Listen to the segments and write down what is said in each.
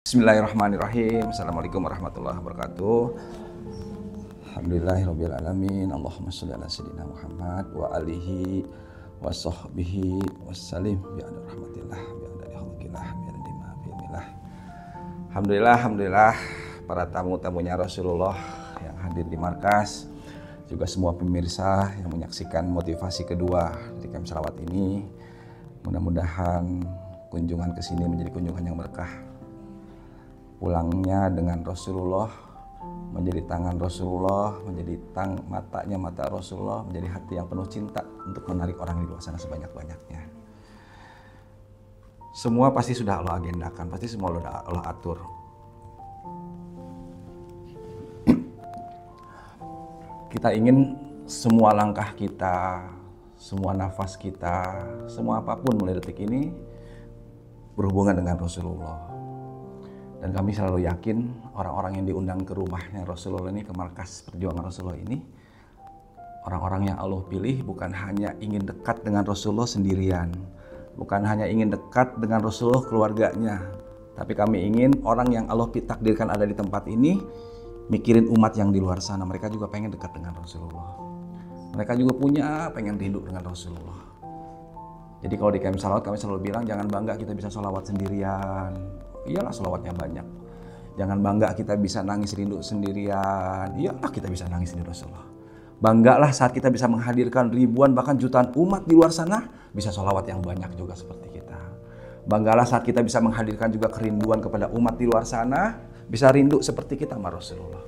Bismillahirrahmanirrahim. Assalamualaikum warahmatullahi wabarakatuh. Alhamdulillahirabbil alamin. Allahumma shalli ala sayyidina Muhammad wa alihi wa sahbihi wassalim bi rahmatillah bi adadi khalqillah bi adadi ma fi ilmillah. Alhamdulillah para tamu-tamunya Rasulullah yang hadir di markas, juga semua pemirsa yang menyaksikan motivasi kedua dari Camp Shalawat ini. Mudah-mudahan kunjungan ke sini menjadi kunjungan yang berkah. Pulangnya dengan Rasulullah, menjadi tangan Rasulullah, menjadi matanya mata Rasulullah, menjadi hati yang penuh cinta untuk menarik orang di luar sana sebanyak-banyaknya. Semua pasti sudah Allah agendakan, pasti semua Allah atur. Kita ingin semua langkah kita, semua nafas kita, semua apapun mulai detik ini berhubungan dengan Rasulullah. Dan kami selalu yakin orang-orang yang diundang ke rumahnya Rasulullah ini, ke markas perjuangan Rasulullah ini, orang-orang yang Allah pilih bukan hanya ingin dekat dengan Rasulullah sendirian, bukan hanya ingin dekat dengan Rasulullah keluarganya, tapi kami ingin orang yang Allah takdirkan ada di tempat ini mikirin umat yang di luar sana. Mereka juga pengen dekat dengan Rasulullah. Mereka juga pengen hidup dengan Rasulullah. Jadi kalau di Camp Shalawat kami selalu bilang, jangan bangga kita bisa sholawat sendirian. Iyalah sholawatnya banyak. Jangan bangga kita bisa nangis rindu sendirian. Iyalah kita bisa nangis rindu Rasulullah. Banggalah saat kita bisa menghadirkan ribuan bahkan jutaan umat di luar sana bisa sholawat yang banyak juga seperti kita. Banggalah saat kita bisa menghadirkan juga kerinduan kepada umat di luar sana bisa rindu seperti kita sama Rasulullah.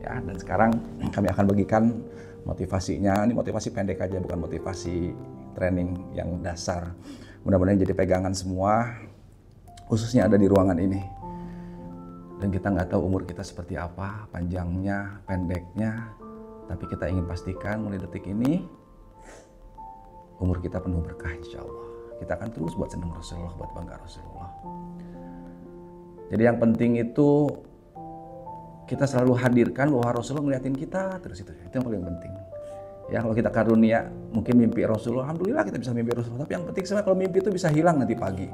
Ya, dan sekarang kami akan bagikan motivasinya. Ini motivasi pendek aja, bukan motivasi training yang dasar. Mudah-mudahan jadi pegangan semua, khususnya ada di ruangan ini. Dan kita nggak tahu umur kita seperti apa, panjangnya, pendeknya, tapi kita ingin pastikan mulai detik ini umur kita penuh berkah insya Allah. Kita akan terus buat senang Rasulullah, buat bangga Rasulullah. Jadi yang penting itu kita selalu hadirkan bahwa Rasulullah ngeliatin kita terus, itu yang paling penting. Ya, kalau kita karunia mungkin mimpi Rasulullah, alhamdulillah kita bisa mimpi Rasulullah. Tapi yang penting sebenarnya kalau mimpi itu bisa hilang nanti pagi.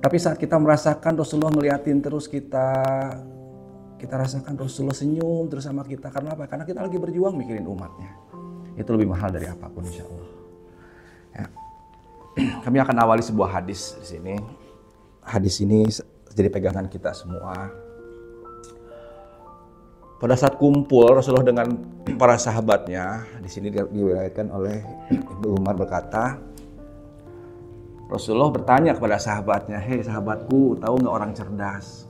Tapi saat kita merasakan Rasulullah ngeliatin terus kita rasakan Rasulullah senyum terus sama kita. Karena apa? Karena kita lagi berjuang mikirin umatnya. Itu lebih mahal dari apapun insya Allah. Ya. Kami akan awali sebuah hadis di sini. Hadis ini jadi pegangan kita semua. Pada saat kumpul Rasulullah dengan para sahabatnya, di sini diriwayatkan oleh Ibnu Umar berkata, Rasulullah bertanya kepada sahabatnya, "Hei sahabatku, tahu nggak orang cerdas?"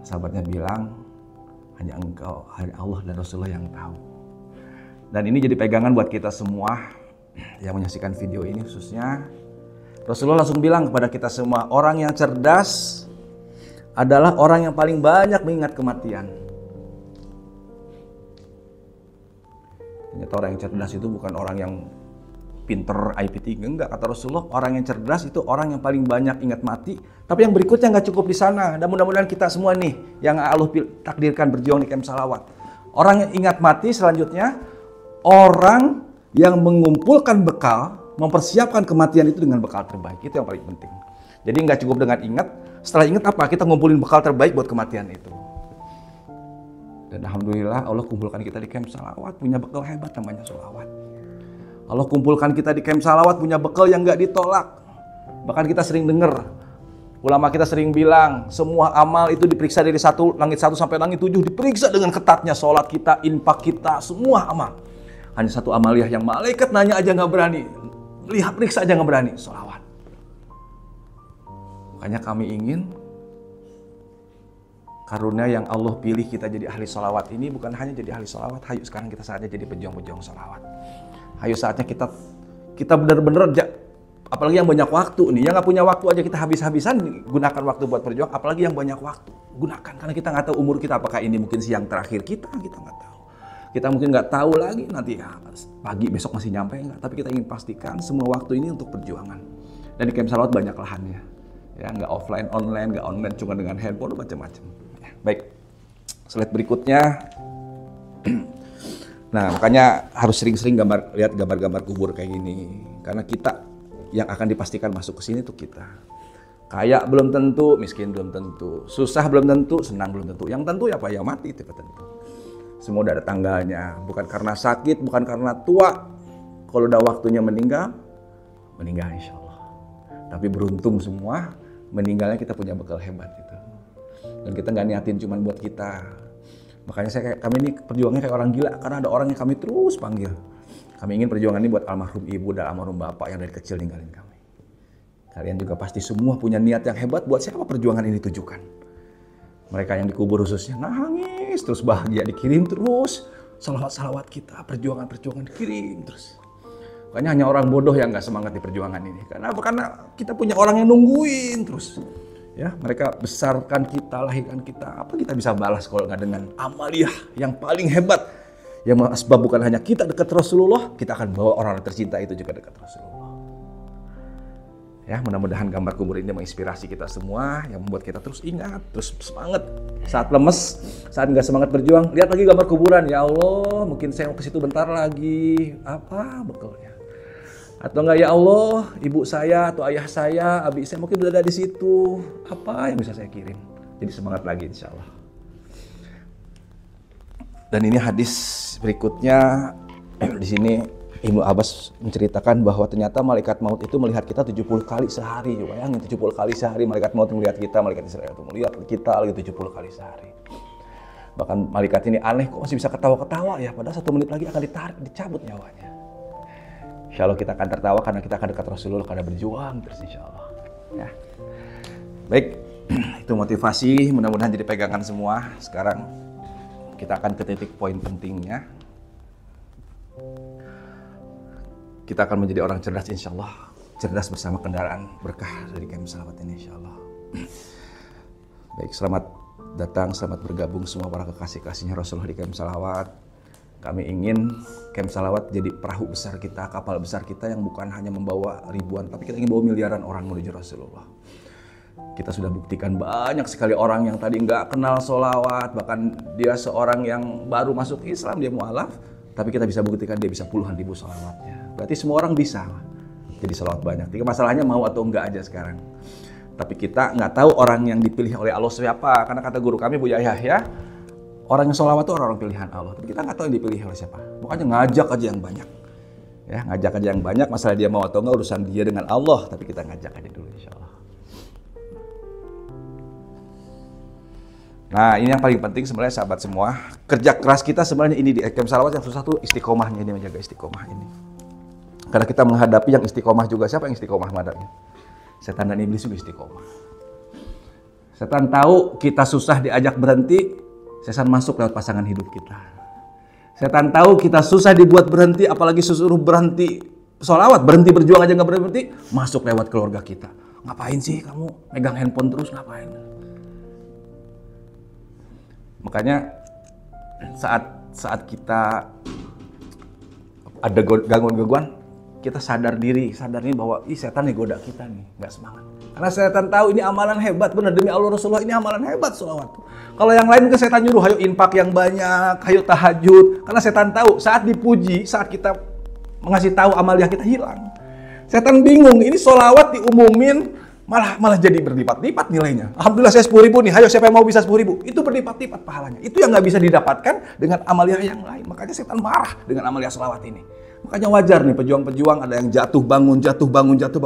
Sahabatnya bilang, "Hanya engkau, hanya Allah dan Rasulullah yang tahu." Dan ini jadi pegangan buat kita semua yang menyaksikan video ini khususnya. Rasulullah langsung bilang kepada kita semua, orang yang cerdas adalah orang yang paling banyak mengingat kematian. Ternyata orang yang cerdas itu bukan orang yang pinter IP3, enggak. Kata Rasulullah, orang yang cerdas itu orang yang paling banyak ingat mati. Tapi yang berikutnya nggak cukup di sana. Dan mudah-mudahan kita semua nih yang Allah takdirkan berjuang di Camp Shalawat. Orang yang ingat mati selanjutnya, orang yang mengumpulkan bekal, mempersiapkan kematian itu dengan bekal terbaik. Itu yang paling penting. Jadi nggak cukup dengan ingat. Setelah ingat apa? Kita ngumpulin bekal terbaik buat kematian itu. Dan alhamdulillah Allah kumpulkan kita di Camp Shalawat punya bekal hebat namanya sholawat. Allah kumpulkan kita di Camp Shalawat punya bekal yang nggak ditolak. Bahkan kita sering dengar, ulama kita sering bilang, semua amal itu diperiksa dari langit 1 sampai langit 7, diperiksa dengan ketatnya. Sholat kita, infak kita, semua amal. Hanya satu amaliah yang malaikat nanya aja nggak berani, lihat periksa aja nggak berani, sholawat. Makanya kami ingin karunia yang Allah pilih kita jadi ahli sholawat ini bukan hanya jadi ahli sholawat. Hayu sekarang kita saatnya jadi pejuang-pejuang sholawat. Hayu saatnya kita benar-benar, apalagi yang banyak waktu nih. Yang nggak punya waktu aja kita habis-habisan gunakan waktu buat berjuang. Apalagi yang banyak waktu, gunakan. Karena kita nggak tahu umur kita, apakah ini mungkin siang terakhir kita nggak tahu. Kita mungkin nggak tahu lagi nanti ya, pagi besok masih nyampe nggak. Tapi kita ingin pastikan semua waktu ini untuk perjuangan. Dan di Camp Shalawat banyak lahannya. Ya, nggak offline, online, nggak online cuma dengan handphone, macam-macam. Ya, baik, slide berikutnya. Nah, makanya harus sering-sering lihat gambar-gambar kubur kayak gini. Karena kita yang akan dipastikan masuk ke sini tuh kita. Kaya belum tentu, miskin belum tentu, susah belum tentu, senang belum tentu. Yang tentu ya apa? Ya mati itu tentu. Semua udah ada tanggalnya, bukan karena sakit, bukan karena tua. Kalau udah waktunya meninggal, meninggal insya Allah. Tapi beruntung semua, meninggalnya kita punya bekal hebat itu. Dan kita nggak niatin cuma buat kita. Makanya kami ini perjuangannya kayak orang gila, karena ada orang yang kami terus panggil. Kami ingin perjuangan ini buat almarhum ibu dan almarhum bapak yang dari kecil ninggalin kami. Kalian juga pasti semua punya niat yang hebat buat siapa perjuangan ini ditujukan. Mereka yang dikubur khususnya nangis, terus bahagia dikirim terus. Salawat-salawat kita, perjuangan-perjuangan dikirim terus. Makanya hanya orang bodoh yang nggak semangat di perjuangan ini. Karena kita punya orang yang nungguin terus. Ya, mereka besarkan kita, lahirkan kita. Apa kita bisa balas kalau nggak dengan amaliyah yang paling hebat. Yang sebab bukan hanya kita dekat Rasulullah, kita akan bawa orang tercinta itu juga dekat Rasulullah. Ya, mudah-mudahan gambar kubur ini menginspirasi kita semua, yang membuat kita terus ingat, terus semangat. Saat lemes, saat nggak semangat berjuang, lihat lagi gambar kuburan. Ya Allah, mungkin saya mau ke situ bentar lagi. Apa bekalnya? Atau enggak, ya Allah, ibu saya atau ayah saya, abi saya mungkin berada di situ. Apa yang bisa saya kirim? Jadi semangat lagi insya Allah. Dan ini hadis berikutnya di sini Ibnu Abbas menceritakan bahwa ternyata malaikat maut itu melihat kita 70 kali sehari. Bayangin 70 kali sehari malaikat maut melihat kita, malaikat Israel itu melihat kita lagi 70 kali sehari. Bahkan malaikat ini aneh, kok masih bisa ketawa-ketawa ya, padahal 1 menit lagi akan ditarik, dicabut nyawanya. Insya Allah kita akan tertawa karena kita akan dekat Rasulullah, karena berjuang terus insya Allah. Ya. Baik, itu motivasi, mudah-mudahan jadi pegangan semua. Sekarang kita akan ke titik poin pentingnya. Kita akan menjadi orang cerdas insya Allah. Cerdas bersama kendaraan berkah dari Camp Salawat ini insya Allah. Baik, selamat datang, selamat bergabung semua para kekasih-kasihnya Rasulullah di Camp Salawat. Kami ingin Camp Salawat jadi perahu besar kita, kapal besar kita yang bukan hanya membawa ribuan, tapi kita ingin bawa miliaran orang menuju Rasulullah. Kita sudah buktikan banyak sekali orang yang tadi nggak kenal sholawat, bahkan dia seorang yang baru masuk Islam, dia mu'alaf, tapi kita bisa buktikan dia bisa puluhan ribu sholawatnya. Berarti semua orang bisa jadi sholawat banyak. Jadi masalahnya mau atau enggak aja sekarang. Tapi kita nggak tahu orang yang dipilih oleh Allah siapa. Karena kata guru kami, Buya Yahya, orang yang sholawat itu orang-orang pilihan Allah. Tapi kita nggak tahu yang dipilih oleh siapa. Makanya ngajak aja yang banyak. Ya, ngajak aja yang banyak. Masalah dia mau atau enggak urusan dia dengan Allah. Tapi kita ngajak aja dulu insya Allah. Nah, ini yang paling penting sebenarnya sahabat semua. Kerja keras kita sebenarnya ini di Camp Salawat yang susah tuh istiqomahnya, ini menjaga istiqomah ini. Karena kita menghadapi yang istiqomah juga. Siapa yang istiqomah menghadapi? Setan dan iblis juga istiqomah. Setan tahu kita susah diajak berhenti, setan masuk lewat pasangan hidup kita. Setan tahu kita susah dibuat berhenti, apalagi suruh berhenti sholawat, berhenti berjuang aja nggak berhenti, masuk lewat keluarga kita. Ngapain sih kamu megang handphone terus, ngapain? Makanya saat kita ada gangguan-gangguan, kita sadar diri bahwa setan nih goda kita nih, nggak semangat. Karena setan tahu ini amalan hebat, benar demi Allah Rasulullah ini amalan hebat sholawat. Kalau yang lain ke setan nyuruh, hayo infak yang banyak, hayo tahajud. Karena setan tahu saat dipuji, saat kita mengasih tahu amaliyah kita hilang. Setan bingung, ini sholawat diumumin malah jadi berlipat-lipat nilainya. Alhamdulillah saya 10.000 nih, hayo siapa yang mau bisa 10.000? Itu berlipat-lipat pahalanya. Itu yang nggak bisa didapatkan dengan amaliyah yang lain. Makanya setan marah dengan amaliyah sholawat ini. Makanya wajar nih pejuang-pejuang ada yang jatuh bangun.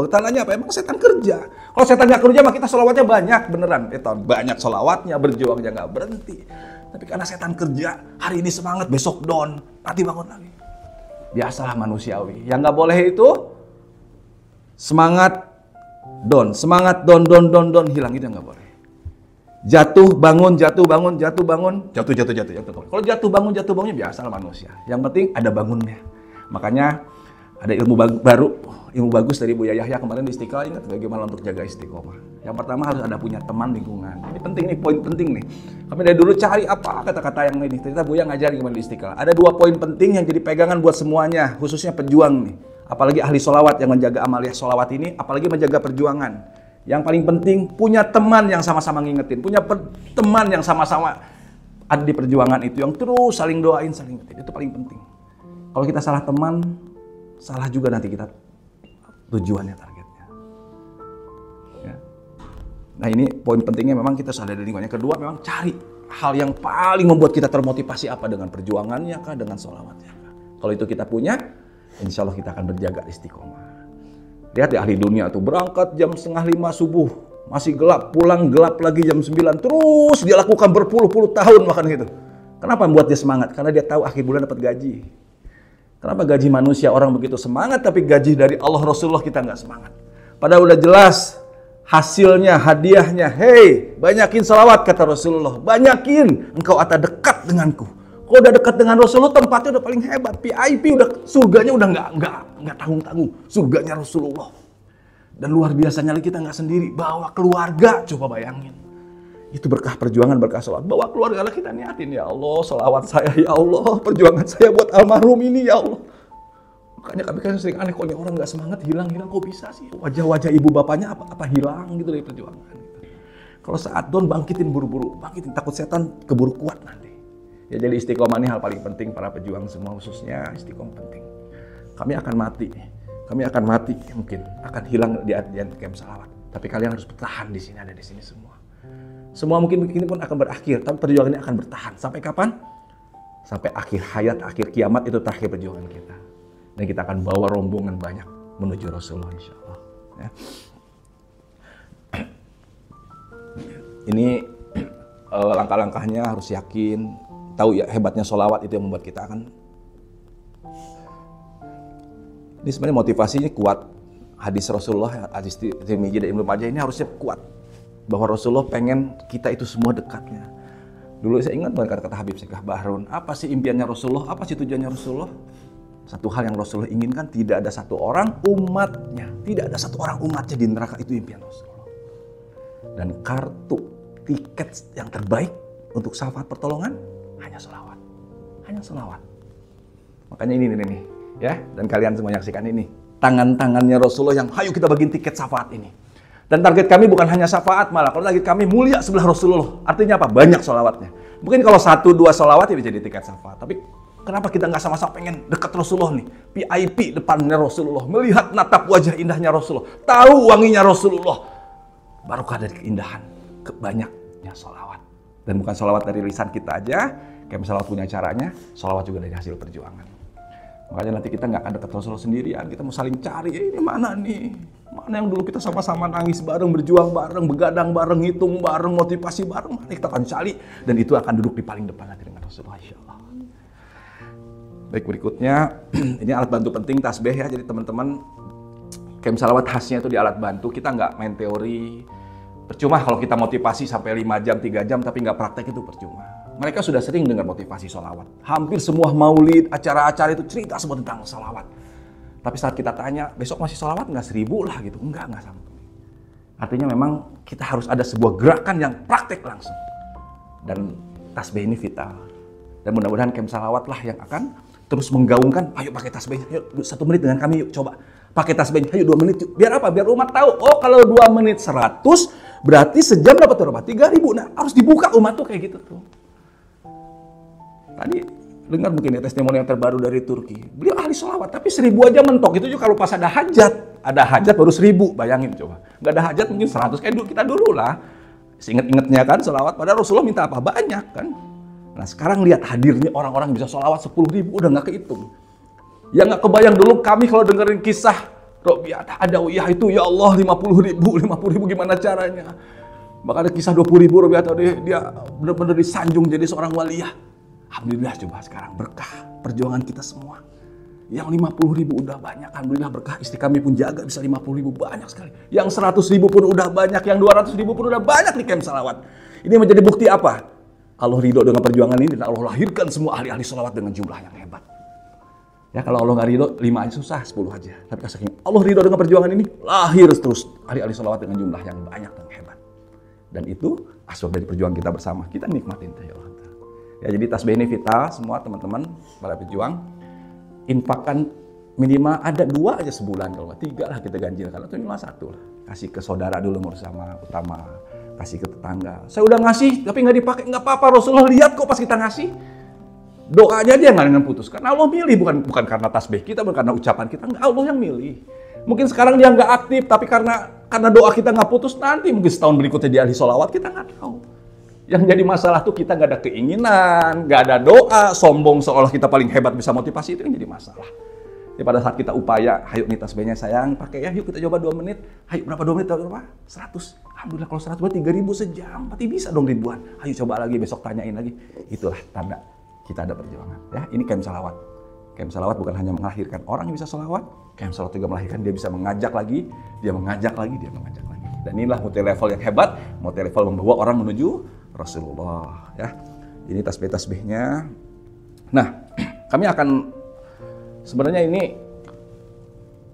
Tandanya apa? Emang setan kerja. Kalau setan nggak kerja mah kita sholawatnya banyak beneran. Banyak sholawatnya, berjuangnya nggak berhenti. Tapi karena setan kerja, hari ini semangat, besok down, nanti bangun lagi. Biasalah manusiawi. Yang nggak boleh itu semangat down, hilang, itu nggak boleh. Jatuh bangun. Kalau jatuh bangunnya biasalah manusia. Yang penting ada bangunnya. Makanya ada ilmu bagus dari Buya Yahya kemarin di Istiqlal, ingat bagaimana untuk jaga istiqomah. Yang pertama harus ada punya teman lingkungan. Ini penting nih, poin penting nih. Kami dari dulu cari apa kata-kata yang ini. Ternyata Buya ngajar gimana di Istiqlal. Ada 2 poin penting yang jadi pegangan buat semuanya, khususnya pejuang nih. Apalagi ahli sholawat yang menjaga amaliyah sholawat ini, apalagi menjaga perjuangan. Yang paling penting, punya teman yang sama-sama ngingetin. Punya teman yang sama-sama ada di perjuangan itu, yang terus saling doain, saling ngingetin. Itu paling penting. Kalau kita salah teman, salah juga nanti kita tujuannya, targetnya. Ya. Nah ini poin pentingnya, memang kita sadar dari lingkungan. Yang kedua, memang cari hal yang paling membuat kita termotivasi apa, dengan perjuangannya kah, dengan sholawatnya kah. Kalau itu kita punya, insya Allah kita akan berjaga istiqomah. Lihat ya, ahli dunia tuh berangkat jam 4:30 subuh, masih gelap, pulang gelap lagi jam 9, terus dia lakukan berpuluh-puluh tahun makan gitu. Kenapa membuat dia semangat? Karena dia tahu akhir bulan dapat gaji. Kenapa gaji manusia orang begitu semangat, tapi gaji dari Allah Rasulullah kita nggak semangat? Padahal udah jelas hasilnya, hadiahnya. Hei, banyakin salawat kata Rasulullah. Banyakin, engkau akan dekat denganku. Kalau udah dekat dengan Rasulullah, tempatnya udah paling hebat. VIP, udah surganya udah nggak tanggung-tanggung. Surganya Rasulullah. Dan luar biasanya lagi, kita nggak sendiri, bawa keluarga. Coba bayangin. Itu berkah perjuangan, berkah salawat. Bawa keluarga lah, kita niatin, ya Allah, salawat saya, ya Allah, perjuangan saya buat almarhum ini, ya Allah. Makanya kami kan sering aneh, kok ini orang nggak semangat, hilang, kok bisa sih? Wajah-wajah ibu bapaknya apa hilang gitu dari perjuangan. Kalau saat down, bangkitin buru-buru, bangkitin, takut setan keburu kuat nanti. Ya, jadi istiqomah ini hal paling penting, para pejuang semua khususnya istiqomah penting. Kami akan mati mungkin, akan hilang di camp salawat. Tapi kalian harus bertahan di sini, ada di sini semua. Semua mungkin pun akan berakhir, tapi perjuangan ini akan bertahan. Sampai kapan? Sampai akhir hayat, akhir kiamat, itu terakhir perjuangan kita. Dan kita akan bawa rombongan banyak menuju Rasulullah, insya Allah. Ya. Ini langkah-langkahnya harus yakin. Tahu ya, hebatnya sholawat itu yang membuat kita akan. Ini sebenarnya motivasinya kuat. Hadis Rasulullah, hadis Tirmidzi dan Ibnu Majah ini harusnya kuat. Bahwa Rasulullah pengen kita itu semua dekatnya. Dulu saya ingat banget kata Habib Syekh Bahrun. Apa sih impiannya Rasulullah? Apa sih tujuannya Rasulullah? Satu hal yang Rasulullah inginkan, tidak ada satu orang umatnya. Tidak ada satu orang umatnya di neraka, itu impian Rasulullah. Dan kartu tiket yang terbaik untuk syafaat pertolongan hanya sholawat. Hanya sholawat. Makanya ini nih, ya. Dan kalian semua menyaksikan ini. Tangan-tangannya Rasulullah yang hayu kita bagiin tiket syafaat ini. Dan target kami bukan hanya syafaat, malah kalau target kami mulia sebelah Rasulullah. Artinya apa? Banyak sholawatnya. Mungkin kalau 1-2 sholawat ya bisa jadi tiket syafaat. Tapi kenapa kita nggak sama-sama pengen dekat Rasulullah nih? VIP depannya Rasulullah. Melihat natap wajah indahnya Rasulullah. Tahu wanginya Rasulullah. Barokah dari keindahan. Banyaknya sholawat. Dan bukan sholawat dari lisan kita aja. Kayak misalnya punya caranya. Sholawat juga dari hasil perjuangan. Makanya nanti kita nggak akan dekat Rasulullah sendirian. Kita mau saling cari. Ini mana nih? Mana yang dulu kita sama-sama nangis bareng, berjuang bareng, begadang bareng, hitung bareng, motivasi bareng. Mana kita akan cari. Dan itu akan duduk di paling depan nanti dengan Rasulullah, insya Allah. Baik, berikutnya, ini alat bantu penting, tasbih ya. Jadi teman-teman, camp salawat khasnya itu di alat bantu. Kita nggak main teori. Percuma kalau kita motivasi sampai 5 jam, 3 jam, tapi nggak praktek, itu percuma. Mereka sudah sering dengar motivasi sholawat. Hampir semua maulid, acara-acara itu cerita semua tentang sholawat. Tapi saat kita tanya, besok masih sholawat nggak? 1000 lah gitu. Enggak sampai. Artinya memang kita harus ada sebuah gerakan yang praktek langsung. Dan tasbih ini vital. Dan mudah-mudahan camp salawat lah yang akan terus menggaungkan, ayo pakai tasbih, yuk 1 menit dengan kami yuk, coba. Pakai tasbih, ayo 2 menit yuk. Biar apa? Biar umat tahu, oh kalau 2 menit 100, berarti sejam dapat berapa? 3000. Nah, harus dibuka umat tuh kayak gitu tuh. Tadi dengar mungkin ya testimoni yang terbaru dari Turki. Beliau ahli sholawat, tapi 1000 aja mentok. Itu juga kalau pas ada hajat. Ada hajat baru 1000, bayangin coba. Nggak ada hajat mungkin 100, kayak dulu kita dulu lah. Seinget-ingetnya kan sholawat, padahal Rasulullah minta apa? Banyak kan. Nah sekarang lihat hadirnya orang-orang bisa sholawat 10.000, udah nggak kehitung. Ya nggak kebayang dulu kami kalau dengerin kisah Robi'ah Adawiyah itu, ya Allah 50.000 gimana caranya. Maka ada kisah 20.000 Robi'ah dia benar-benar disanjung jadi seorang waliyah. Alhamdulillah, coba sekarang berkah perjuangan kita semua. Yang 50.000 udah banyak, alhamdulillah berkah. Istri kami pun jaga bisa 50.000, banyak sekali. Yang 100.000 pun udah banyak, yang 200.000 pun udah banyak di camp salawat. Ini menjadi bukti apa? Allah ridho dengan perjuangan ini dan Allah lahirkan semua ahli-ahli salawat dengan jumlah yang hebat. Ya kalau Allah nggak ridho, 5 aja susah, 10 aja. Tapi saking Allah ridho dengan perjuangan ini, lahir terus ahli-ahli salawat dengan jumlah yang banyak dan hebat. Dan itu asal dari perjuangan kita bersama. Kita nikmatin ya Allah. Ya, jadi tasbih ini vital semua teman-teman para pejuang. Infakkan minimal ada 2 aja sebulan, kalau 3 lah kita ganjilkan, atau minimal 1 lah. Kasih ke saudara dulu sama utama, kasih ke tetangga. Saya udah ngasih tapi nggak dipakai, nggak apa-apa. Rasulullah lihat kok pas kita ngasih. Doanya dia nggak dengan putus. Karena Allah milih, bukan karena tasbih kita, bukan karena ucapan kita. Nggak, Allah yang milih. Mungkin sekarang dia nggak aktif, tapi karena Karena doa kita nggak putus, nanti mungkin setahun berikutnya dia ahli sholawat, kita nggak tahu. Yang jadi masalah tuh kita nggak ada keinginan, nggak ada doa, sombong seolah kita paling hebat bisa motivasi, itu yang jadi masalah. Ya, pada saat kita upaya, ayo nih tasbihnya sayang, pakai ya, yuk kita coba 2 menit. Ayo berapa 2 menit, berapa? 100. Alhamdulillah kalau 100 berarti 3.000 sejam, berarti bisa dong ribuan. Ayo coba lagi, besok tanyain lagi. Itulah tanda kita ada perjuangan. Ya, ini Camp Shalawat. Camp Shalawat bukan hanya melahirkan orang yang bisa sholawat, Camp Shalawat juga melahirkan dia bisa mengajak lagi, dia mengajak lagi, dia mengajak lagi. Dan inilah multi level yang hebat, multi level membawa orang menuju Rasulullah. Ya, ini tasbih-tasbihnya. Nah, kami akan sebenarnya ini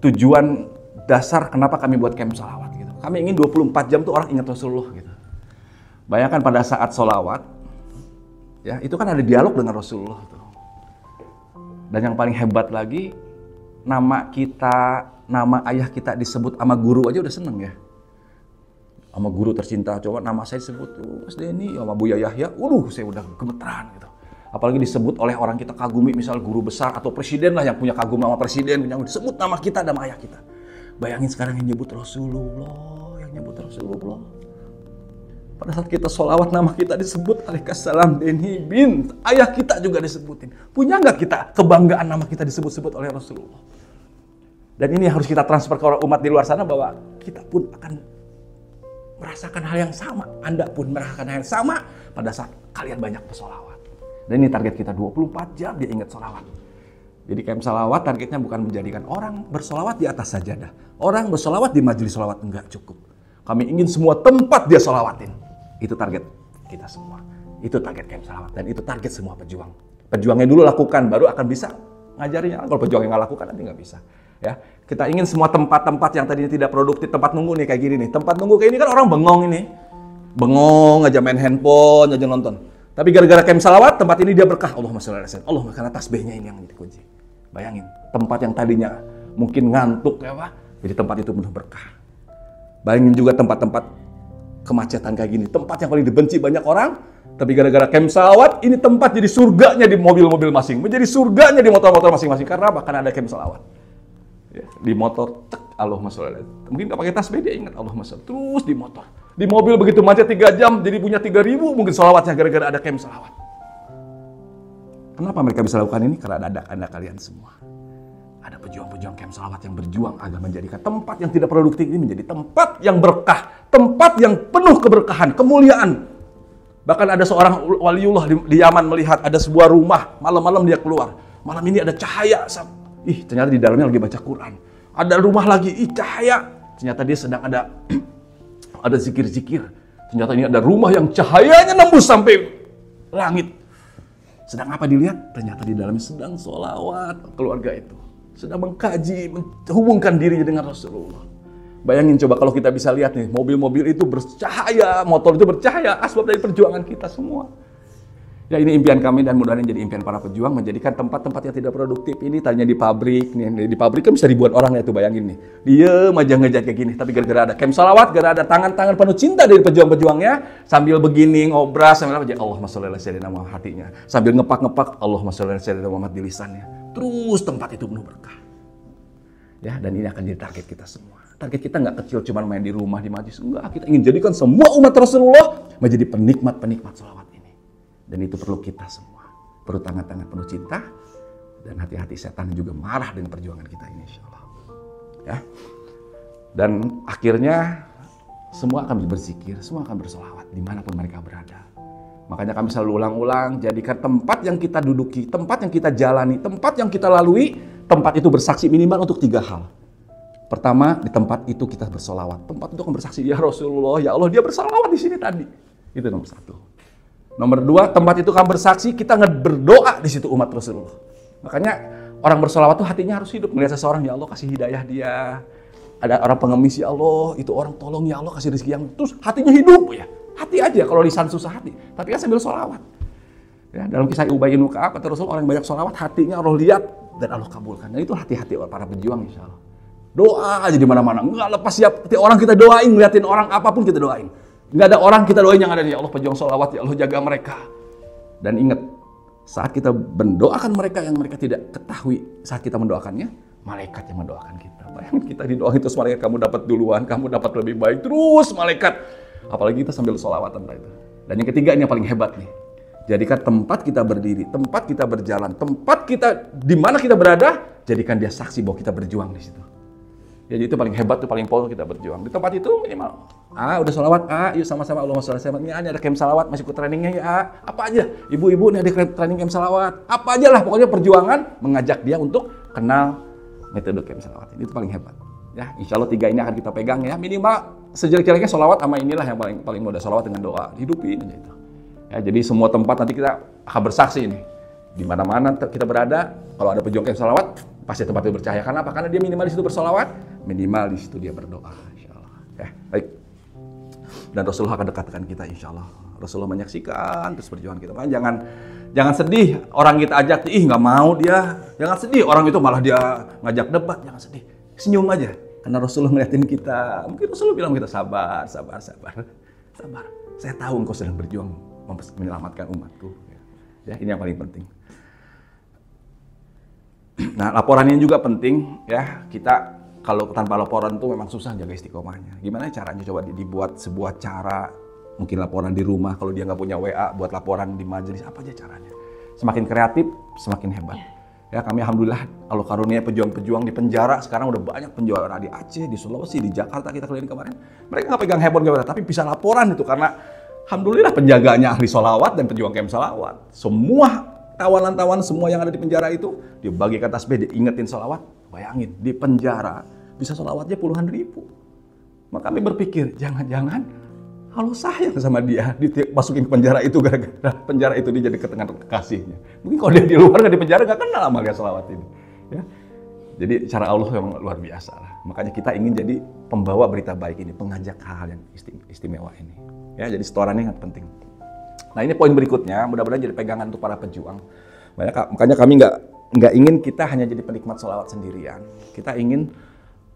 tujuan dasar kenapa kami buat Camp Shalawat gitu. Kami ingin 24 jam tuh orang ingat Rasulullah gitu. Bayangkan pada saat sholawat, ya itu kan ada dialog dengan Rasulullah tuh. Dan yang paling hebat lagi, nama kita, nama ayah kita disebut sama guru aja udah seneng ya. Sama guru tercinta, coba nama saya disebut Mas Denny, sama Buya Yahya, saya udah gemeteran gitu. Apalagi disebut oleh orang kita kagumi, misal guru besar atau presiden lah yang punya kagum sama presiden, yang disebut nama kita, nama ayah kita. Bayangin sekarang yang nyebut Rasulullah, yang nyebut Rasulullah. Pada saat kita sholawat nama kita disebut, alaikassalam Denny bin, ayah kita juga disebutin. Punya nggak kita kebanggaan nama kita disebut-sebut oleh Rasulullah? Dan ini harus kita transfer ke orang umat di luar sana bahwa kita pun akan merasakan hal yang sama. Anda pun merasakan hal yang sama pada saat kalian banyak bersolawat. Dan ini target kita 24 jam dia ingat solawat. Jadi Camp Shalawat targetnya bukan menjadikan orang bersolawat di atas sajadah. Orang bersolawat di majelis solawat enggak cukup. Kami ingin semua tempat dia solawatin. Itu target kita semua. Itu target Camp Shalawat. Dan itu target semua pejuang. Pejuangnya dulu lakukan, baru akan bisa ngajarinya. Kalau pejuang yang nggak lakukan nanti nggak bisa. Ya, kita ingin semua tempat-tempat yang tadinya tidak produktif, tempat nunggu nih kayak gini nih. Tempat nunggu kayak ini kan orang bengong ini. Bengong aja main handphone, aja nonton. Tapi gara-gara Camp Shalawat, tempat ini dia berkah. Allahumma sholli ala sayyidina. Allah, karena tasbihnya ini yang jadi kunci. Bayangin, tempat yang tadinya mungkin ngantuk ya Pak, jadi tempat itu penuh berkah. Bayangin juga tempat-tempat kemacetan kayak gini, tempat yang paling dibenci banyak orang, tapi gara-gara Camp Shalawat, ini tempat jadi surganya di mobil-mobil masing, menjadi surganya di motor-motor masing-masing. Karena apa? Karena ada Camp Shalawat. Ya, di motor, cek, Allahumma sholli ala sayyidina. Mungkin nggak pakai tasbih, dia ingat Allahumma sholli. Terus di motor. Di mobil begitu macet 3 jam, jadi punya 3.000 mungkin sholawatnya gara-gara ada Camp Shalawat. Kenapa mereka bisa lakukan ini? Karena ada Anda kalian semua. Ada pejuang-pejuang Camp Shalawat yang berjuang agar menjadikan tempat yang tidak produktif ini menjadi tempat yang berkah, tempat yang penuh keberkahan, kemuliaan. Bahkan ada seorang waliullah di Yaman melihat ada sebuah rumah, malam-malam dia keluar. Malam ini ada cahaya. Ternyata di dalamnya lagi baca Quran. Ada rumah lagi, cahaya. Ternyata dia sedang ada zikir-zikir. Ternyata ini ada rumah yang cahayanya nembus sampai langit. Sedang apa dilihat? Ternyata di dalamnya sedang sholawat keluarga itu. Sedang mengkaji, menghubungkan dirinya dengan Rasulullah. Bayangin coba kalau kita bisa lihat nih, mobil-mobil itu bercahaya, motor itu bercahaya, asbab dari perjuangan kita semua. Ya ini impian kami dan mudah-mudahan jadi impian para pejuang, menjadikan tempat-tempat yang tidak produktif ini tadinya di pabrik. Nih, di pabrik kan bisa ribuan orang ya tuh, bayangin nih. Diem aja ngejat kayak gini, tapi gara-gara ada Camp Shalawat, gara-gara ada tangan-tangan penuh cinta dari pejuang-pejuangnya, sambil begini ngobras, sambil apa aja, Allahumma sholli ala sayyidina Muhammad hatinya. Sambil ngepak-ngepak, Allahumma sholli ala sayyidina Muhammad di lisannya. Terus tempat itu penuh berkah. Ya, dan ini akan jadi target kita semua. Target kita nggak kecil cuma main di rumah, di majlis. Enggak, kita ingin jadikan semua umat Rasulullah menjadi penikmat-penikmat sholawat ini. Dan itu perlu kita semua. Perlu tangan-tangan penuh cinta. Dan hati-hati setan juga marah dengan perjuangan kita ini, insya Allah. Ya. Dan akhirnya semua akan berzikir, semua akan bersolawat dimanapun mereka berada. Makanya kami selalu ulang-ulang, jadikan tempat yang kita duduki, tempat yang kita jalani, tempat yang kita lalui, tempat itu bersaksi minimal untuk 3 hal. Pertama, di tempat itu kita bersolawat. Tempat itu akan bersaksi, ya Rasulullah, ya Allah, dia bersolawat di sini tadi. Itu nomor 1. Nomor 2, tempat itu akan bersaksi, kita berdoa di situ umat Rasulullah. Makanya orang bersolawat tuh hatinya harus hidup. Melihat seseorang, ya Allah kasih hidayah dia. Ada orang pengemis, ya Allah, itu orang tolong, ya Allah kasih rezeki yang terus hatinya hidup ya. Hati aja kalau lisan susah hati, tapi kan sambil solawat. Ya, dalam kisah Ubay bin Ka'ab kata Rasul, orang yang banyak solawat hatinya Allah lihat dan Allah kabulkan. Dan itu hati-hati para pejuang insya Allah. Doa aja di mana-mana, nggak lepas siap. Setiap orang kita doain, ngeliatin orang apapun kita doain. Nggak ada orang kita doain yang ada, ya Allah pejuang solawat, ya Allah jaga mereka. Dan ingat, saat kita mendoakan mereka yang mereka tidak ketahui, saat kita mendoakannya, malaikat yang mendoakan kita. Bayangin kita didoain terus malaikat, kamu dapat duluan, kamu dapat lebih baik, terus malaikat. Apalagi kita sambil sholawatan itu. Dan yang ketiga ini yang paling hebat nih. Jadikan tempat kita berdiri, tempat kita berjalan, tempat kita di mana kita berada, jadikan dia saksi bahwa kita berjuang di situ. Ya, jadi itu paling hebat, itu paling pol kita berjuang. Di tempat itu minimal, udah sholawat, yuk sama-sama Allahumma sholli ala sayyidina. Ini ada camp salawat, masih ikut trainingnya ya, apa aja. Ibu-ibu ini ada training camp salawat, apa aja lah. Pokoknya perjuangan mengajak dia untuk kenal metode camp salawat. Ini itu paling hebat. Ya, insya Allah 3 ini akan kita pegang ya. Minimal sejelek-jeleknya sholawat sama inilah yang paling mudah, sholawat dengan doa. Hidupin aja itu. Ya, jadi semua tempat nanti kita akan bersaksi ini. Di mana-mana kita berada, kalau ada pejuang camp salawat, pasti tempat itu bercahaya. Karena apa? Karena dia minimal di situ bersolawat, minimal di situ dia berdoa, insya Allah. Ya, baik. Dan Rasulullah akan dekatkan kita, insya Allah. Rasulullah menyaksikan terus perjuangan kita. Jangan sedih orang kita ajak, nggak mau dia. Jangan sedih orang itu malah dia ngajak debat. Jangan sedih, senyum aja. Karena Rasulullah ngeliatin kita. Mungkin Rasulullah bilang kita sabar. Saya tahu engkau sedang berjuang menyelamatkan umatku. Ya, ini yang paling penting. Nah, laporan ini juga penting ya. Kita kalau tanpa laporan tuh memang susah jaga istiqomahnya. Gimana caranya? Coba dibuat sebuah cara. Mungkin laporan di rumah, kalau dia nggak punya WA, buat laporan di majelis, apa aja caranya. Semakin kreatif, semakin hebat. Ya, kami alhamdulillah Allah karunia pejuang-pejuang di penjara. Sekarang udah banyak penjual di Aceh, di Sulawesi, di Jakarta kita keliling kemarin. Mereka nggak pegang handphone, tapi bisa laporan itu karena alhamdulillah penjaganya ahli sholawat dan pejuang camp sholawat. Semua tawanan-tawanan semua yang ada di penjara itu dibagikan tasbih, diingetin sholawat. Bayangin, di penjara bisa sholawatnya puluhan ribu. Maka kami berpikir, jangan-jangan Allah sayang sama dia, dimasukin ke penjara itu gara-gara penjara itu dia jadi ketengah kekasihnya. Mungkin kalau dia di luar nggak di penjara nggak kenal sama dia sholawat ini. Ya. Jadi cara Allah memang luar biasa lah. Makanya kita ingin jadi pembawa berita baik ini, pengajak hal yang istimewa ini. Ya, jadi setorannya sangat penting. Nah, ini poin berikutnya, mudah-mudahan jadi pegangan untuk para pejuang. Makanya kami nggak ingin kita hanya jadi penikmat sholawat sendirian. Kita ingin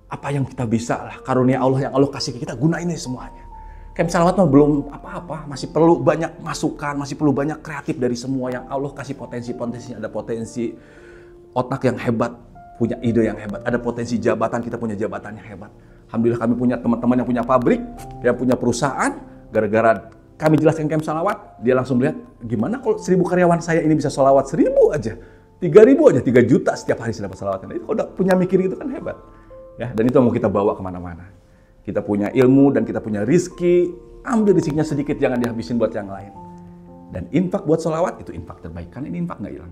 apa yang kita bisa lah, karunia Allah yang Allah kasih ke kita, gunain ini semuanya. Camp salawat mah belum apa-apa, masih perlu banyak masukan, masih perlu banyak kreatif dari semua yang Allah kasih potensi-potensinya. Ada potensi otak yang hebat, punya ide yang hebat, ada potensi jabatan, kita punya jabatan yang hebat. Alhamdulillah kami punya teman-teman yang punya pabrik, yang punya perusahaan, gara-gara kami jelaskan camp salawat, dia langsung lihat, gimana kalau 1000 karyawan saya ini bisa salawat 1000 aja, 3000 aja, 3 juta setiap hari saya dapat salawatnya. Itu kalau udah punya mikir itu kan hebat. Ya, dan itu mau kita bawa kemana-mana. Kita punya ilmu dan kita punya rizki, ambil rizkinya sedikit, jangan dihabisin buat yang lain. Dan infak buat sholawat, itu infak terbaik, karena ini infak nggak hilang.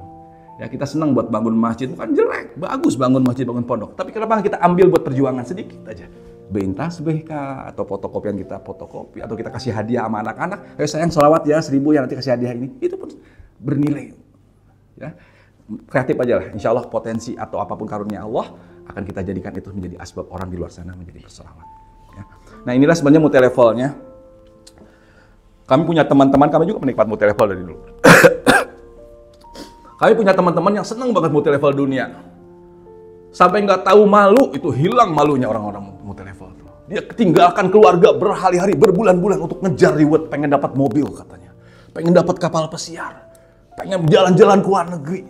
Ya, kita senang buat bangun masjid, bukan jelek, bagus bangun masjid, bangun pondok. Tapi kenapa kita ambil buat perjuangan sedikit aja? Beliin tasbih kah, atau fotokopian kita fotokopi, atau kita kasih hadiah sama anak-anak. Sayang sholawat ya 1000 ya, nanti kasih hadiah ini. Itu pun bernilai. Ya, kreatif aja lah. Insya Allah potensi atau apapun karunia Allah akan kita jadikan itu menjadi asbab orang di luar sana menjadi bersolawat. Nah, inilah sebenarnya multi-levelnya. Kami punya teman-teman, kami juga menikmati multi-level dari dulu. Kami punya teman-teman yang senang banget multi-level dunia. Sampai nggak tahu malu, itu hilang malunya orang-orang multi-level. Dia tinggalkan keluarga berhari-hari, berbulan-bulan untuk ngejar reward, pengen dapat mobil katanya. Pengen dapat kapal pesiar. Pengen jalan-jalan ke luar negeri.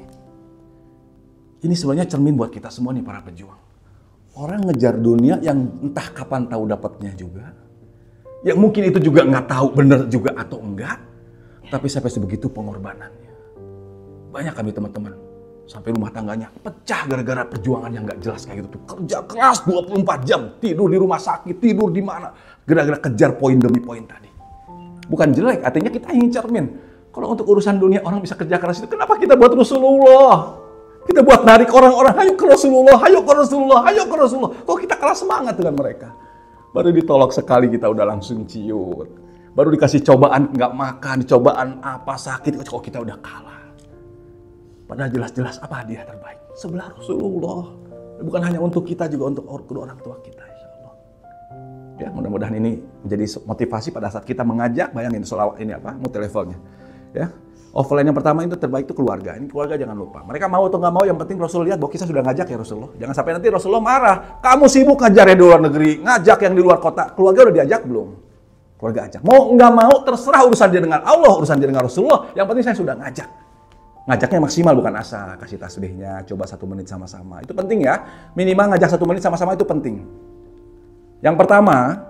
Ini sebenarnya cermin buat kita semua nih para pejuang. Orang ngejar dunia yang entah kapan tahu dapatnya juga. Yang mungkin itu juga nggak tahu benar juga atau enggak. Tapi sampai sebegitu pengorbanannya. Banyak kami teman-teman. Sampai rumah tangganya pecah gara-gara perjuangan yang nggak jelas kayak gitu. Kerja keras 24 jam. Tidur di rumah sakit, tidur di mana. Gara-gara kejar poin demi poin tadi. Bukan jelek, artinya kita ingin cermin. Kalau untuk urusan dunia orang bisa kerja keras itu, kenapa kita buat Rasulullah? Kita buat narik orang-orang, ayo ke Rasulullah, ayo ke Rasulullah, ayo ke Rasulullah. Kok kita kalah semangat dengan mereka? Baru ditolak sekali kita udah langsung ciut. Baru dikasih cobaan nggak makan, cobaan apa sakit, kok kita udah kalah. Padahal jelas-jelas apa hadiah terbaik? Sebelah Rasulullah. Bukan hanya untuk kita, juga untuk kedua orang tua kita, insya Allah. Ya, mudah-mudahan ini menjadi motivasi pada saat kita mengajak, bayangin sholawat ini apa, multi-levelnya. Ya. Offline yang pertama itu terbaik itu keluarga. Ini keluarga jangan lupa. Mereka mau atau nggak mau, yang penting Rasul lihat bahwa kita sudah ngajak ya Rasulullah. Jangan sampai nanti Rasulullah marah. Kamu sibuk ngajar yang di luar negeri, ngajak yang di luar kota. Keluarga udah diajak belum? Keluarga ajak. Mau nggak mau terserah urusan dia dengan Allah, urusan dia dengan Rasulullah. Yang penting saya sudah ngajak. Ngajaknya maksimal, bukan asal. Kasih tasbihnya, coba 1 menit sama-sama. Itu penting ya. Minimal ngajak 1 menit sama-sama itu penting. Yang pertama,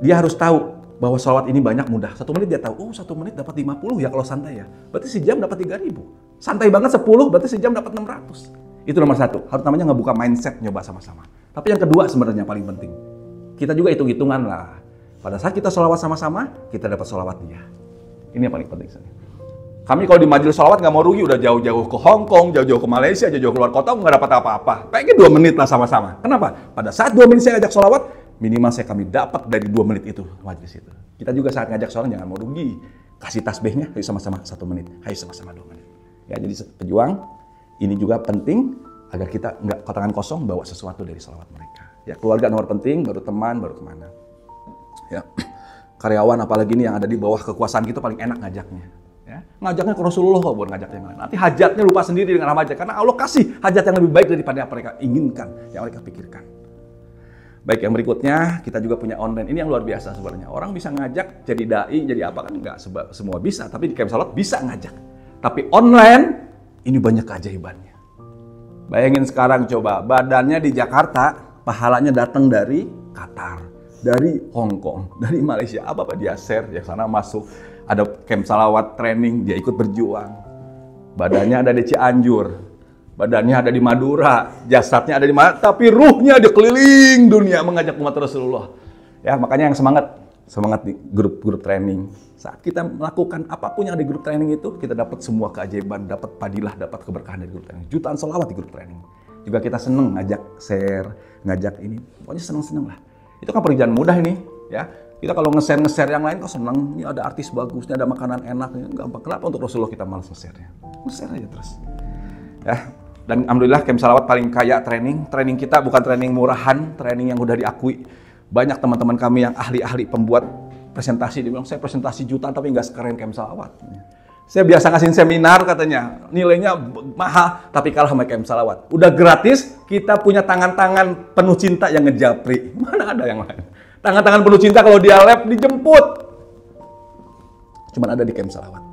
dia harus tahu bahwa sholawat ini banyak mudah. 1 menit dia tahu, oh 1 menit dapat 50 ya kalau santai ya. Berarti sejam dapat 3.000. Santai banget 10, berarti sejam dapat 600. Itu nomor 1. Harus namanya ngebuka mindset, nyoba sama-sama. Tapi yang kedua sebenarnya paling penting. Kita juga hitung-hitungan lah. Pada saat kita sholawat sama-sama, kita dapat sholawat dia. Ini yang paling penting. Kami kalau di majelis sholawat nggak mau rugi, udah jauh-jauh ke Hong Kong, jauh-jauh ke Malaysia, jauh-jauh keluar kota, nggak dapat apa-apa. Pengen 2 menit lah sama-sama. Kenapa? Pada saat 2 menit saya ajak sholawat, minimal kami dapat dari 2 menit itu, majelis itu. Kita juga saat ngajak sholawat jangan mau rugi. Kasih tasbihnya, ayo sama-sama 1 menit. Ayo sama-sama 2 menit. Ya, jadi pejuang, ini juga penting agar kita nggak tangan kosong bawa sesuatu dari sholawat mereka. Ya, keluarga nomor penting, baru teman, baru kemana. Ya, karyawan apalagi ini yang ada di bawah kekuasaan kita paling enak ngajaknya. Ya, ngajaknya ke Rasulullah kok, bukan ngajak yang lain. Nanti hajatnya lupa sendiri dengan hajat, karena Allah kasih hajat yang lebih baik daripada yang mereka inginkan, yang mereka pikirkan. Baik, yang berikutnya kita juga punya online. Ini yang luar biasa sebenarnya. Orang bisa ngajak jadi dai, jadi apa kan nggak semua bisa. Tapi di camp salat bisa ngajak. Tapi online ini banyak keajaibannya. Bayangin sekarang coba, badannya di Jakarta, pahalanya datang dari Qatar, dari Hong Kong, dari Malaysia. Apa dia share, ya sana masuk. Ada camp salawat training, dia ikut berjuang. Badannya ada di Cianjur, badannya ada di Madura, jasadnya ada di mana, tapi ruhnya di keliling dunia mengajak umat Rasulullah. Ya, makanya yang semangat di grup-grup training. Saat kita melakukan apapun yang ada di grup training itu, kita dapat semua keajaiban, dapat padilah, dapat keberkahan dari grup training. Jutaan sholawat di grup training. Juga kita seneng ngajak share, ngajak ini, pokoknya seneng-seneng lah. Itu kan pekerjaan mudah ini, ya. Kita kalau nge-share yang lain kok seneng, ini ada artis bagus, ini ada makanan enak, ini gampang. Kenapa untuk Rasulullah kita malas nge-share-nya? Nge-share aja terus. Ya, dan alhamdulillah camp salawat paling kaya training. Training kita bukan training murahan, training yang udah diakui. Banyak teman-teman kami yang ahli-ahli pembuat presentasi, dia bilang saya presentasi jutaan tapi nggak sekeren camp salawat. Saya biasa ngasihin seminar katanya, nilainya mahal tapi kalah sama camp salawat. Udah gratis, kita punya tangan-tangan penuh cinta yang ngejapri. Mana ada yang lain? Tangan-tangan penuh cinta kalau dia lab dijemput. Cuman ada di camp salawat.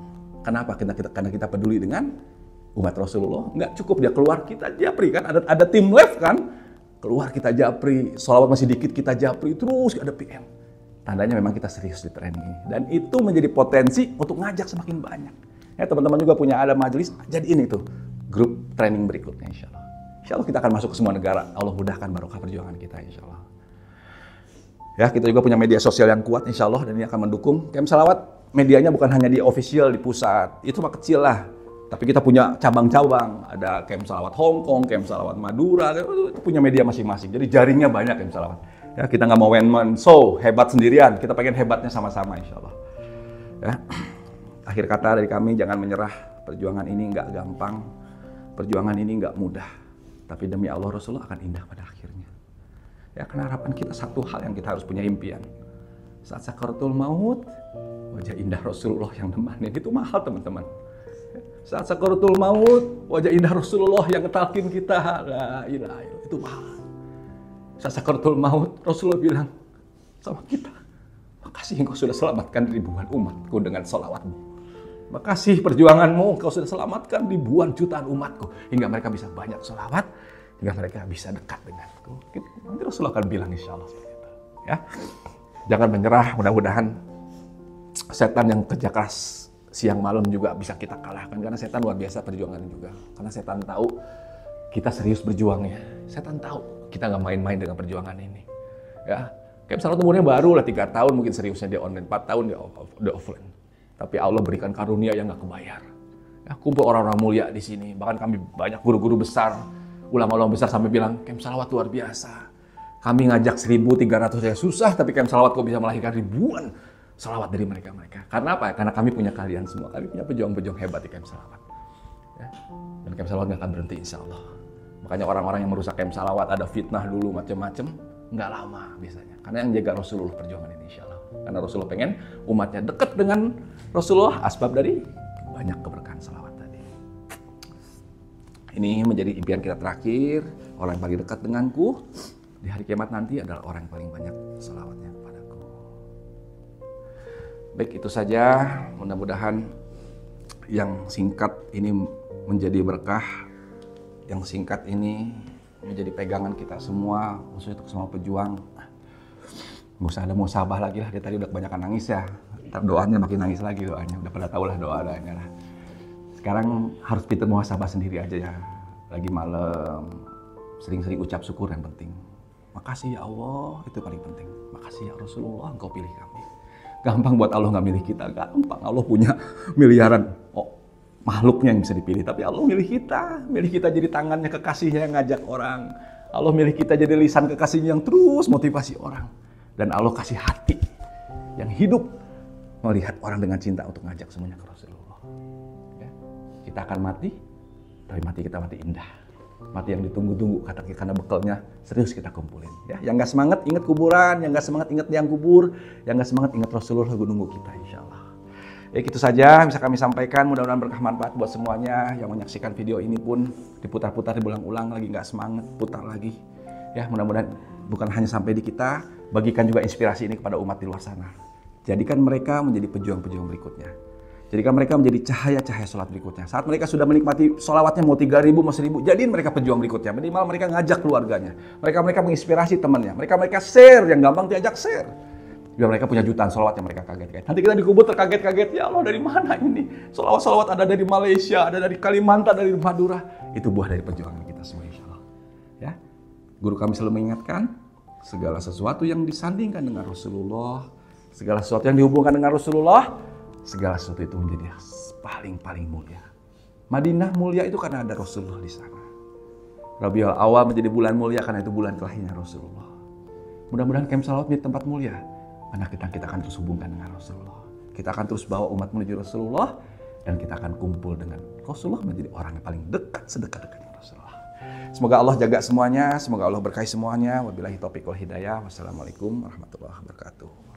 Kenapa? Karena kita peduli dengan umat Rasulullah. Nggak cukup dia keluar, kita japri kan. Ada tim lab kan. Keluar kita japri, sholawat masih dikit kita japri, terus ada PM. Tandanya memang kita serius di training ini. Dan itu menjadi potensi untuk ngajak semakin banyak. Ya, teman-teman juga punya ada majelis, jadiin itu grup training berikutnya insya Allah. Insya Allah kita akan masuk ke semua negara. Allah mudahkan barokah perjuangan kita insya Allah. Ya, kita juga punya media sosial yang kuat insya Allah dan ini akan mendukung. Camp salawat medianya bukan hanya di official di pusat, itu mah kecil lah. Tapi kita punya cabang-cabang, ada camp salawat Hong Kong, camp salawat Madura, itu punya media masing-masing. Jadi jaringnya banyak camp salawat. Ya, kita nggak mau one man show, hebat sendirian. Kita pengen hebatnya sama-sama insya Allah. Ya. Akhir kata dari kami, jangan menyerah. Perjuangan ini nggak gampang, perjuangan ini nggak mudah. Tapi demi Allah Rasulullah akan indah pada akhirnya. Ya, karena harapan kita satu hal yang kita harus punya impian. Saat sakaratul maut, wajah indah Rasulullah yang nemanin itu mahal teman-teman. Saat sakaratul maut, wajah indah Rasulullah yang ngetalkin kita, la ilaha illallah, itu mahal. Saat sakaratul maut, Rasulullah bilang sama kita, makasih engkau sudah selamatkan ribuan umatku dengan sholawatmu. Makasih perjuanganmu, engkau sudah selamatkan ribuan jutaan umatku. Hingga mereka bisa banyak sholawat, hingga mereka bisa dekat denganku. Nanti Rasulullah akan bilang insya Allah seperti itu. Ya. Jangan menyerah, mudah-mudahan setan yang kerja keras siang malam juga bisa kita kalahkan. Karena setan luar biasa perjuangan juga. Karena setan tahu kita serius berjuangnya. Setan tahu kita nggak main-main dengan perjuangan ini. Ya, Camp Salawat umurnya baru lah 3 tahun, mungkin seriusnya dia online, 4 tahun dia offline. Tapi Allah berikan karunia yang nggak kebayar. Ya, kumpul orang-orang mulia di sini. Bahkan kami banyak guru-guru besar, ulama-ulama besar sampai bilang, Camp Salawat luar biasa. Kami ngajak 1.300 yang susah, tapi Camp Salawat kok bisa melahirkan ribuan salawat dari mereka-mereka. Karena apa? Karena kami punya kalian semua. Kami punya pejuang-pejuang hebat di Camp Salawat. Ya. Dan Camp Salawat nggak akan berhenti insya Allah. Makanya orang-orang yang merusak Camp Salawat, ada fitnah dulu, macam-macam, nggak lama biasanya. Karena yang jaga Rasulullah perjuangan ini insya Allah. Karena Rasulullah pengen umatnya dekat dengan Rasulullah, asbab dari banyak keberkahan salawat tadi. Ini menjadi impian kita terakhir. Orang yang paling dekat denganku di hari kiamat nanti adalah orang yang paling banyak salawatnya kepadaku. Baik, itu saja. Mudah-mudahan yang singkat ini menjadi berkah, yang singkat ini menjadi pegangan kita semua, khususnya untuk semua pejuang. Nggak usah ada musabah lagi lah, dia tadi udah kebanyakan nangis ya. Ntar doanya makin nangis lagi doanya, udah pada tahu lah doanya lah. Sekarang harus pintar muhasabah sendiri aja ya. Lagi malam, sering-sering ucap syukur yang penting. Makasih ya Allah, itu paling penting. Makasih ya Rasulullah, Engkau pilih kami. Gampang buat Allah nggak milih kita, gampang. Allah punya miliaran makhluknya yang bisa dipilih, tapi Allah milih kita jadi tangannya kekasihnya yang ngajak orang. Allah milih kita jadi lisan kekasihnya yang terus motivasi orang. Dan Allah kasih hati yang hidup melihat orang dengan cinta untuk ngajak semuanya ke Rasulullah. Ya. Kita akan mati, tapi mati kita mati indah. Mati yang ditunggu-tunggu, karena bekalnya serius kita kumpulin. Ya. Yang nggak semangat ingat kuburan, yang nggak semangat ingat liang kubur, yang nggak semangat ingat Rasulullah nunggu kita insya Allah. Ya itu saja bisa kami sampaikan, mudah-mudahan berkah manfaat buat semuanya. Yang menyaksikan video ini pun diputar-putar, diulang-ulang, lagi nggak semangat, putar lagi. Ya mudah-mudahan bukan hanya sampai di kita, bagikan juga inspirasi ini kepada umat di luar sana. Jadikan mereka menjadi pejuang-pejuang berikutnya. Jadikan mereka menjadi cahaya-cahaya sholat berikutnya. Saat mereka sudah menikmati sholawatnya mau 3.000, mau 1.000, jadiin mereka pejuang berikutnya. Minimal mereka ngajak keluarganya. Mereka menginspirasi temannya. Mereka share, yang gampang diajak share. Biar mereka punya jutaan sholawat yang mereka kaget-kaget. Nanti kita dikubur terkaget-kaget, ya Allah dari mana ini? Sholawat-sholawat ada dari Malaysia, ada dari Kalimantan, dari Madura. Itu buah dari perjuangan kita semua insya Allah. Ya. Guru kami selalu mengingatkan, segala sesuatu yang disandingkan dengan Rasulullah, segala sesuatu yang dihubungkan dengan Rasulullah, segala sesuatu itu menjadi paling mulia. Madinah mulia itu karena ada Rasulullah di sana. Rabiul Awal menjadi bulan mulia karena itu bulan kelahirnya Rasulullah. Mudah-mudahan camp salawat menjadi tempat mulia. Karena kita akan terus hubungkan dengan Rasulullah. Kita akan terus bawa umat menuju Rasulullah. Dan kita akan kumpul dengan Rasulullah menjadi orang yang paling dekat, sedekat-dekatnya Rasulullah. Semoga Allah jaga semuanya. Semoga Allah berkahi semuanya. Wabillahi taufiq wal hidayah. Wassalamualaikum warahmatullahi wabarakatuh.